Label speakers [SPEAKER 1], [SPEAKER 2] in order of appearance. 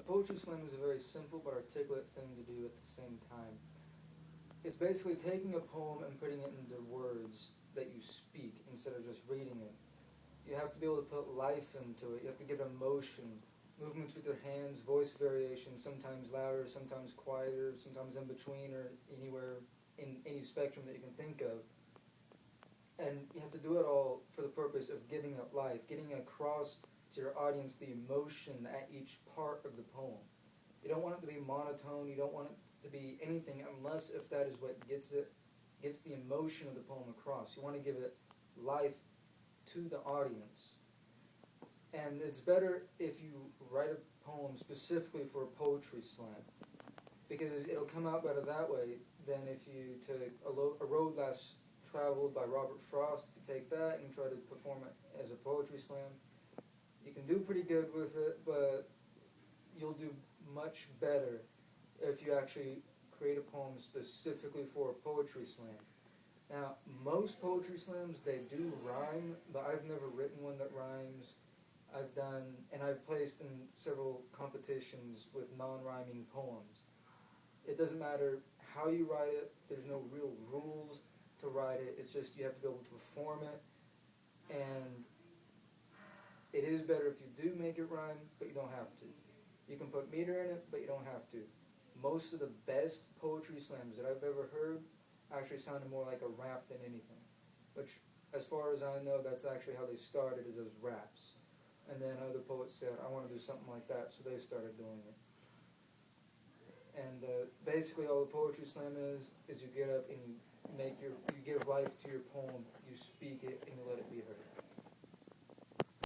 [SPEAKER 1] poetry slam is a very simple but articulate thing to do at the same time. It's basically taking a poem and putting it into words that you speak instead of just reading it. You have to be able to put life into it. You have to give emotion, movements with your hands, voice variation, sometimes louder, sometimes quieter, sometimes in between or anywhere in any spectrum that you can think of. And you have to do it all for the purpose of giving it life, getting across to your audience the emotion at each part of the poem. You don't want it to be monotone, you don't want it to be anything unless if that is what gets the emotion of the poem across. You want to give it life to the audience. And it's better if you write a poem specifically for a poetry slam, because it'll come out better that way than if you took A Road Less Traveled by Robert Frost. If you take that and try to perform it as a poetry slam, you can do pretty good with it, but you'll do much better if you actually create a poem specifically for a poetry slam. Now, most poetry slams, they do rhyme, but I've never written one that rhymes. I've placed in several competitions with non-rhyming poems. It doesn't matter how you write it, there's no real rules to write it, it's just you have to be able to perform it, and it is better if you do make it rhyme, but you don't have to. You can put meter in it, but you don't have to. Most of the best poetry slams that I've ever heard actually sounded more like a rap than anything. Which, as far as I know, that's actually how they started, is as raps. And then other poets said, I want to do something like that, so they started doing it. And basically all the poetry slam is you get up and you give life to your poem, you speak it, and you let it be heard.